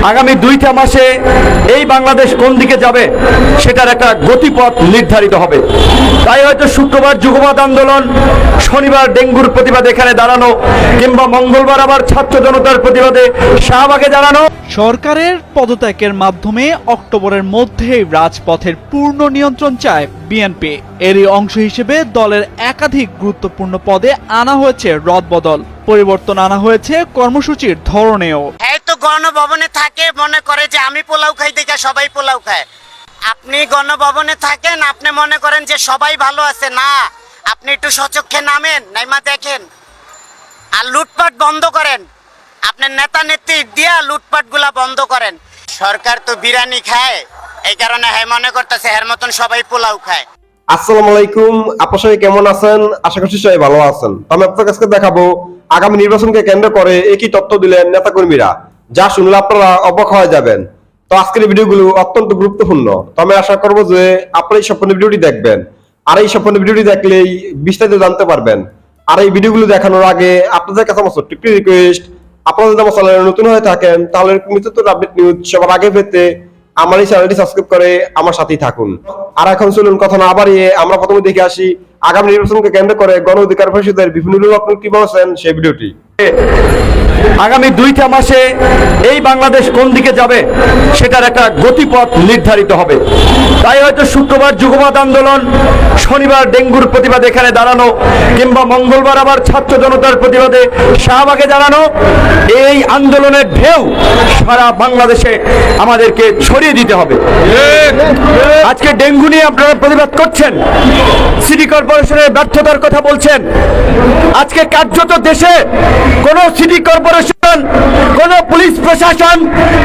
আগামী 2টা মাসে এই বাংলাদেশ কোন দিকে যাবে সেটার একটা গতিপথ নির্ধারিত হবে। তাই হয়তো শুক্রবার যুগপৎ আন্দোলন, শনিবার ডেঙ্গুর প্রতিবাদে এখানে দাঁড়ানো, কিংবা মঙ্গলবার আবার ছাত্র জনতার প্রতিবাদে শাহবাগে দাঁড়ানো। সরকারের পদত্যাগের মাধ্যমে অক্টোবরের মধ্যেই রাজপথের পূর্ণ নিয়ন্ত্রণ চায় বিএনপি। এরই অংশ হিসেবে দলের একাধিক গুরুত্বপূর্ণ পদে আনা হয়েছে রদবদল, পরিবর্তন আনা হয়েছে কর্মসূচির ধরনেও। এই তো গণভবনে থাকে, মনে করে যে আমি পোলাও খাই দেখে সবাই পোলাও খায়। আপনি গণভবনে থাকেন, আপনি মনে করেন যে সবাই ভালো আছে, না, আপনি একটু সচক্ষে নামেন, নাইমা দেখেন আর লুটপাট বন্ধ করেন। আপনার নেতা নেত্রী দিয়া লুটপাট গুলা বন্ধ করেন। সরকার তো বিরিয়ানি খায়, এই কারণে হ্যাঁ মনে করতেছে এর মতন সবাই পোলাও খায়। আসসালামু আলাইকুম, আপনারা সবাই কেমন আছেন? আশা করছি সবাই ভালো আছেন। আমি আপনাদের কাছে দেখাবো আগামী নির্বাচনকে কেন্দ্র করে একই তথ্য দিলেন নেতাকর্মীরা, যা শুনলে আপনারা অবাক হয়ে যাবেন। তো আজকের ভিডিওগুলো অত্যন্ত গুরুত্বপূর্ণ। তো আমি আশা করবো যে আপনারা এই সম্পূর্ণ ভিডিওটি দেখবেন, আর এই সম্পূর্ণ ভিডিওটি দেখলেই বিস্তারিত জানতে পারবেন। আর এই ভিডিওগুলো দেখানোর আগে আপনাদের কাছে আমার ছোট্ট একটি রিকোয়েস্ট, আপনারা যদি আমার চ্যানেলে নতুন হয়ে থাকেন তাহলে নিত্যতর আপডেট নিউজ সবার আগে পেতে আমার এই চ্যানেলটি সাবস্ক্রাইব করে আমার সাথেই থাকুন। আর এখন চলুন কথা না বাড়িয়ে আমরা প্রথমে দেখে আসি আগামী নির্বাচনকে কেন্দ্র করে গণ অধিকার পরিষদের বিভিন্ন লোক কি বলছেন সেই ভিডিওটি। আগামী 2টা মাসে এই বাংলাদেশ কোন দিকে যাবে সেটার একটা গতিপথ নির্ধারিত হবে। তাই হয়তো শুক্রবার যুগপৎ আন্দোলন, শনিবার ডেঙ্গুর প্রতিবাদে এখানে দাঁড়ানো, কিংবা মঙ্গলবার আবার ছাত্র জনতার প্রতিবাদে শাহবাগে দাঁড়ানো, এই আন্দোলনের ঢেউ সারা বাংলাদেশে আমাদেরকে ছড়িয়ে দিতে হবে। আজকে ডেঙ্গু নিয়ে আপনারা প্রতিবাদ করছেন, সিটি কর্পোরেশনের ব্যর্থতার কথা বলছেন। আজকে কার্যত দেশে কোন সিটি কর্পোরেশন, কোন পুলিশ প্রশাসন,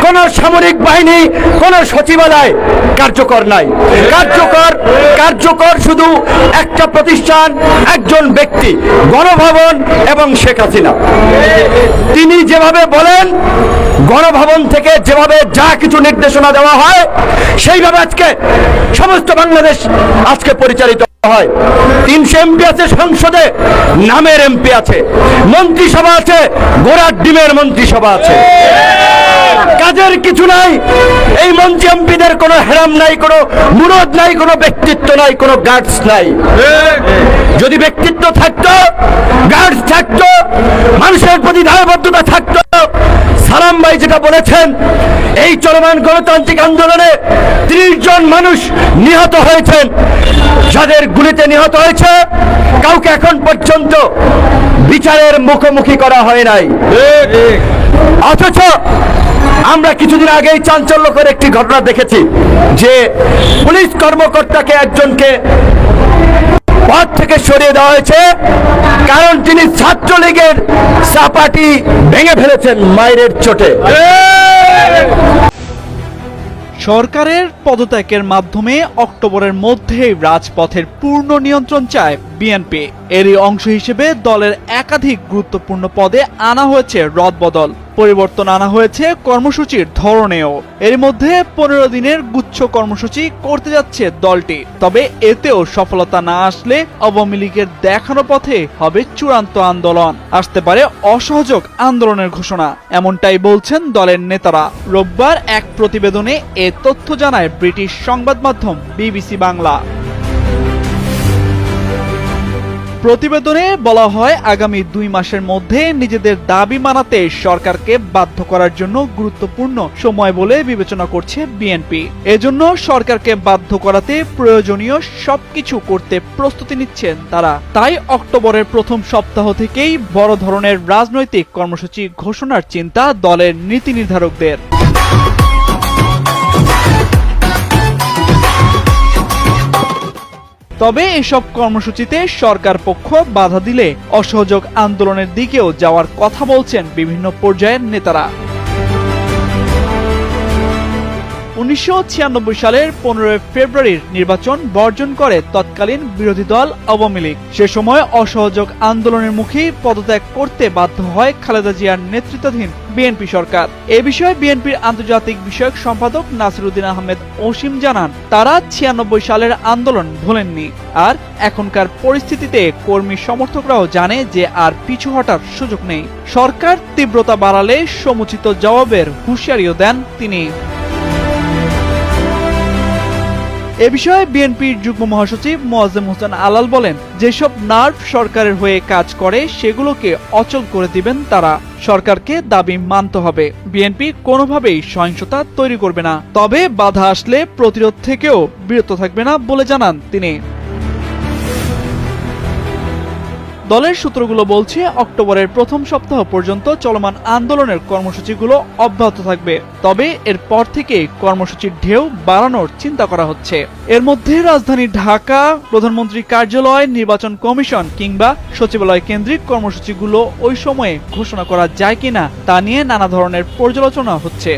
কোন সামরিক বাহিনী, কোন সচিবালয় কার্যকর নাই। কার্যকর শুধু একটা প্রতিষ্ঠান, একজন ব্যক্তি, গণভবন এবং শেখ হাসিনা। তিনি যেভাবে বলেন, গণভবন থেকে যেভাবে যা কিছু নির্দেশনা দেওয়া হয় সেইভাবে আজকে সমস্ত বাংলাদেশ আজকে পরিচালিত হয়। 300 এমপি আছে সংসদে, নামের এমপি আছে, মন্ত্রিসভা আছে, গোড়ার ডিমের মন্ত্রিসভা আছে, কাজের কিছু নাই। এই মন্ত্রী এমপিদের কোনো হেরাম নাই, কোনো মুরদ নাই, কোনো ব্যক্তিত্ব নাই, কোনো গার্ডস নাই। যদি ব্যক্তিত্ব থাকতো, গার্ডস থাকতো, মানুষের প্রতি দায়বদ্ধতা থাকতো, সালাম ভাই যেটা বলেছেন, এই চলমান গণতান্ত্রিক আন্দোলনে 30 জন মানুষ নিহত হয়েছেন। যাদের গুলিতে নিহত হয়েছে কাউকে এখন পর্যন্ত বিচারের মুখোমুখি করা হয় নাই। অথচ আমরা কিছুদিন আগেই চাঞ্চল্যকর একটি ঘটনা দেখেছি যে পুলিশ কর্মকর্তাকে একজনকে পদ থেকে সরিয়ে দেওয়া হয়েছে, কারণ তিনি ছাত্রলীগের চাপাটি ভেঙে ফেলেছেন মাইরের চোটে। সরকারের পদত্যাগের মাধ্যমে অক্টোবরের মধ্যেই রাজপথের পূর্ণ নিয়ন্ত্রণ চায় বিএনপি। এরই অংশ হিসেবে দলের একাধিক গুরুত্বপূর্ণ পদে আনা হয়েছে রদবদল, পরিবর্তন আনা হয়েছে কর্মসূচির ধরনেও। এর মধ্যে 15 দিনের গুচ্ছ কর্মসূচি করতে যাচ্ছে দলটি। তবে এতেও সফলতা না আসলে আওয়ামী লীগের দেখানো পথে হবে চূড়ান্ত আন্দোলন, আসতে পারে অসহযোগ আন্দোলনের ঘোষণা, এমনটাই বলছেন দলের নেতারা। রোববার এক প্রতিবেদনে এ তথ্য জানায় ব্রিটিশ সংবাদ মাধ্যম বিবিসি বাংলা। প্রতিবেদনে বলা হয়, আগামী 2 মাসের মধ্যে নিজেদের দাবি মানাতে সরকারকে বাধ্য করার জন্য গুরুত্বপূর্ণ সময় বলে বিবেচনা করছে বিএনপি। এজন্য সরকারকে বাধ্য করাতে প্রয়োজনীয় সবকিছু করতে প্রস্তুতি নিচ্ছেন তারা। তাই অক্টোবরের প্রথম সপ্তাহ থেকেই বড় ধরনের রাজনৈতিক কর্মসূচি ঘোষণার চিন্তা দলের নীতি নির্ধারকদের। তবে এসব কর্মসূচিতে সরকার পক্ষ বাধা দিলে অসহযোগ আন্দোলনের দিকেও যাওয়ার কথা বলছেন বিভিন্ন পর্যায়ের নেতারা। 1996 সালের 15 ফেব্রুয়ারির নির্বাচন বর্জন করে তৎকালীন বিরোধী দল আওয়ামী লীগ। সে সময় অসহযোগ আন্দোলনের মুখেই পদত্যাগ করতে বাধ্য হয় খালেদা জিয়ার নেতৃত্বাধীন বিএনপি সরকার। এ বিষয়ে বিএনপির আন্তর্জাতিক বিষয়ক সম্পাদক নাসিরউদ্দিন আহমেদ অসীম জানান, তারা 96 সালের আন্দোলন ভোলেননি। আর এখনকার পরিস্থিতিতে কর্মী সমর্থকরাও জানে যে আর পিছু হটার সুযোগ নেই। সরকার তীব্রতা বাড়ালে সমুচিত জবাবের হুঁশিয়ারিও দেন তিনি। এ বিষয়ে বিএনপির যুগ্ম মহাসচিব মোয়াজ্জেম হোসেন আলাল বলেন, যেসব নার্ভ সরকারের হয়ে কাজ করে সেগুলোকে অচল করে দিবেন তারা। সরকারকে দাবি মানতে হবে। বিএনপি কোনোভাবেই সহিংসতা তৈরি করবে না, তবে বাধা আসলে প্রতিরোধ থেকেও বিরত থাকবে না বলে জানান তিনি। দলের সূত্রগুলো বলছে, অক্টোবরের প্রথম সপ্তাহ পর্যন্ত চলমান আন্দোলনের কর্মসূচিগুলো অব্যাহত থাকবে। তবে এরপর থেকে কর্মসূচির ঢেউ বাড়ানোর চিন্তা করা হচ্ছে। এর মধ্যে রাজধানী ঢাকা, প্রধানমন্ত্রী কার্যালয়, নির্বাচন কমিশন কিংবা সচিবালয় কেন্দ্রিক কর্মসূচিগুলো ওই সময়ে ঘোষণা করা যায় কিনা তা নিয়ে নানা ধরনের পর্যালোচনা হচ্ছে।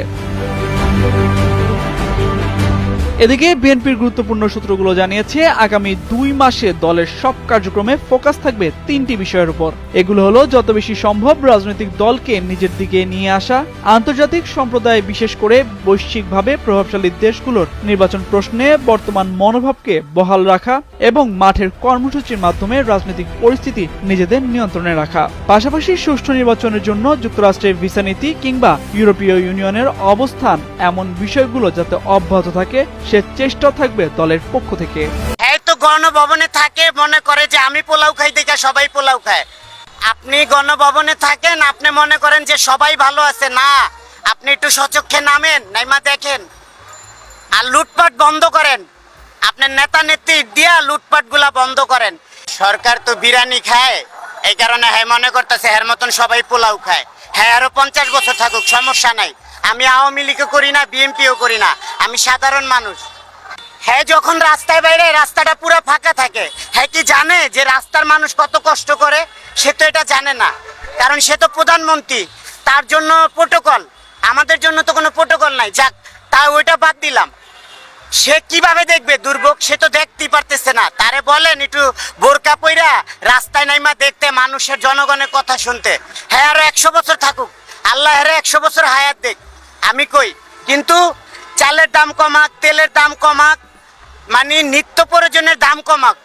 এদিকে বিএনপির গুরুত্বপূর্ণ সূত্রগুলো জানিয়েছে, আগামী 2 মাসে দলের সব কার্যক্রমে ফোকাস থাকবে 3টি বিষয়ের উপর। এগুলো হলো যত বেশি সম্ভব রাজনৈতিক দলকে নিজের দিকে নিয়ে আসা, আন্তর্জাতিক সম্প্রদায় বিশেষ করে বৈশ্বিকভাবে প্রভাবশালী দেশগুলোর নির্বাচন প্রশ্নে বর্তমান মনোভাবকে বহাল রাখা এবং মাঠের কর্মসূচির মাধ্যমে রাজনৈতিক পরিস্থিতি নিজেদের নিয়ন্ত্রণে রাখা। পাশাপাশি সুষ্ঠু নির্বাচনের জন্য যুক্তরাষ্ট্রের ভিসা নীতি কিংবা ইউরোপীয় ইউনিয়নের অবস্থান, এমন বিষয়গুলো যাতে অব্যাহত থাকে সে চেষ্টা থাকবে দলের পক্ষ থেকে। এই তো গণভবনে থাকে, মনে করে যে আমি পোলাও খাই দেখে সবাই পোলাও খায়। আপনি গণভবনে থাকেন, আপনি মনে করেন যে সবাই ভালো আছে, না। আপনি একটু সচক্ষে নামেন, নাইমা দেখেন আর লুটপাট বন্ধ করেন। আপনার নেতা নেত্রী দিয়া লুটপাট গুলা বন্ধ করেন। সরকার তো বিরিয়ানি খায়, এই কারণে হ্যাঁ মনে করতেছে এর মতন সবাই পোলাও খায়। হ্যাঁ, আরো 50 বছর থাকুক, সমস্যা নাই। আমি আওয়ামী লীগও করি না, বিএনপিও করি না, আমি সাধারণ মানুষ। হ্যাঁ, যখন রাস্তায় বাইরে রাস্তাটা পুরো ফাঁকা থাকে, হ্যাঁ কি জানে যে রাস্তার মানুষ কত কষ্ট করে? সে তো এটা জানে না, কারণ সে তো প্রধানমন্ত্রী, তার জন্য প্রোটোকল। আমাদের জন্য তো কোনো প্রোটোকল নাই। যাক, তা ওইটা বাদ দিলাম। সে কিভাবে দেখবে দুর্ভোগ? সে তো দেখতেই পারতেছে না। তারে বলেন একটু বোরকা পইরা রাস্তায় নাইমা দেখতে, মানুষের জনগণের কথা শুনতে। হ্যাঁ, আরো 100 বছর থাকুক, আল্লাহ হেরে 100 বছর হায়াত দেখ, আমি কই। কিন্তু চালের দাম কমাক, তেলের দাম কমাক, মানে নিত্য প্রয়োজনের দাম কমাক।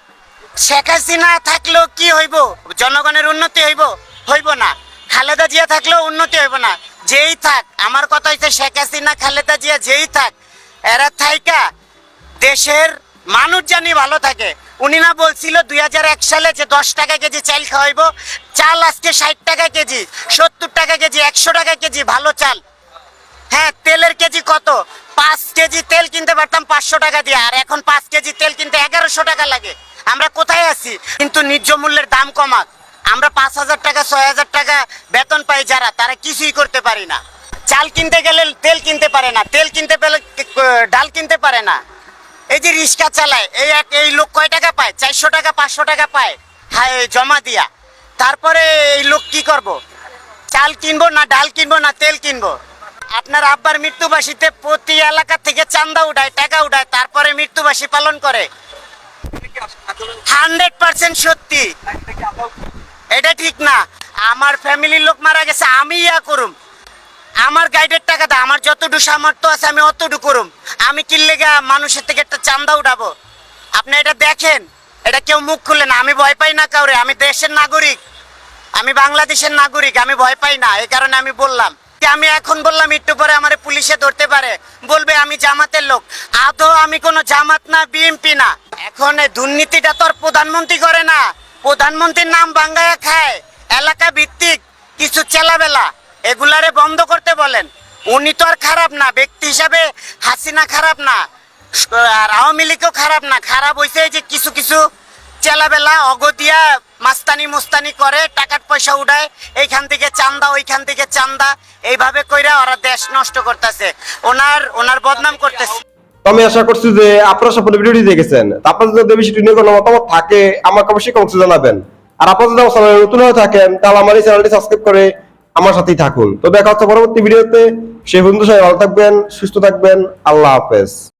শেখ হাসিনা থাকলেও কি হইব? জনগণের উন্নতি হইব না। খালেদা জিয়া থাকলেও উন্নতি হইব না। যেই থাক, আমার কথা হচ্ছে শেখ হাসিনা, খালেদা জিয়া যেই থাক, এরা থাইকা দেশের মানুষ জানি ভালো থাকে। উনি না বলছিল 2001 সালে যে 10 টাকা কেজি চাল খাওয়াইব? চাল আজকে 60 টাকা কেজি, 70 টাকা কেজি, 100 টাকা কেজি ভালো চাল। হ্যাঁ, তেলের কেজি কত? 5 কেজি তেল কিনতে পারতাম 500 টাকা দিয়ে, আর এখন 5 কেজি তেল কিনতে 1100 টাকা লাগে। আমরা কোথায় আছি? কিন্তু ন্যায্য মূল্যের দাম কমাক। আমরা 5000 টাকা 6000 টাকা বেতন পাই যারা, তারা কিছুই করতে পারি না। চাল কিনতে গেলে তেল কিনতে পারে না, তেল কিনতে পেলে ডাল কিনতে পারে না। এই যে রিক্সা চালায়, এই লোক কয় টাকা পায়? 400 টাকা 500 টাকা পায়, হ্যাঁ, জমা দিয়া। তারপরে এই লোক কি করব? চাল কিনবো না, ডাল কিনবো না, তেল কিনবো? আপনার আব্বার মৃত্যুবার্ষিকীতে প্রতি এলাকা থেকে চাঁদা উঠায়, টাকা উঠায়, তারপরে মৃত্যুবার্ষিকী পালন করে। 100% সত্যি, এটা ঠিক না। আমার ফ্যামিলির লোক মারা গেছে, আমি ইয়া করুম, আমার গাইডের টাকা দা, আমার যতটুকু সামর্থ্য আছে আমি অতটুকু করুম। আমি কিনলে মানুষের থেকে একটা চাঁদা উঠাবো? আপনি এটা দেখেন, এটা কেউ মুখ খুলে না। আমি ভয় পাই না কাউরে, আমি দেশের নাগরিক, আমি বাংলাদেশের নাগরিক, আমি ভয় পাই না। এই কারণে আমি বললাম, আমি এখন বললাম একটু পরে আমার পুলিশে ধরতে পারে, বলবে আমি জামাতের লোক। আদৌ আমি কোনো জামাত না, বিএনপি না। এখন এই দুর্নীতিটা তো আর প্রধানমন্ত্রী করে না, প্রধানমন্ত্রীর নাম বাঙ্গায়া খায়। এলাকা ভিত্তিক কিছু চেলাবেলা, এগুলারে বন্ধ করতে বলেন। উনি তো আর খারাপ না, ব্যক্তি হিসাবে হাসিনা খারাপ না, আর আওয়ামী লীগও খারাপ না। খারাপ হয়েছে যে কিছু কিছু চেলাবেলা অগদিয়া মাস্তানি মুস্তানি করে, টাকার পয়সা উঠায়, এইখান থেকে চান্দা, ওইখান থেকে চান্দা, এইভাবে কইরা ওরা দেশ নষ্ট করতেছে, ওনার বদনাম করতেছে। আমি আশা করছি যে আপনারা সম্পূর্ণ ভিডিওটি দেখেছেন। আপনাদের যদি বিষয়টি নিয়ে কোনো মতামত থাকে আমাকে অবশ্যই কমেন্টে জানাবেন। আর আপনারা যদি আমার চ্যানেলে নতুন হয়ে থাকেন তাহলে আমার এই চ্যানেলটি সাবস্ক্রাইব করে আমার সাথেই থাকুন। তো দেখা হচ্ছে পরবর্তী ভিডিওতে। সেই পর্যন্ত সবাই ভালো থাকবেন, সুস্থ থাকবেন। আল্লাহ হাফেজ।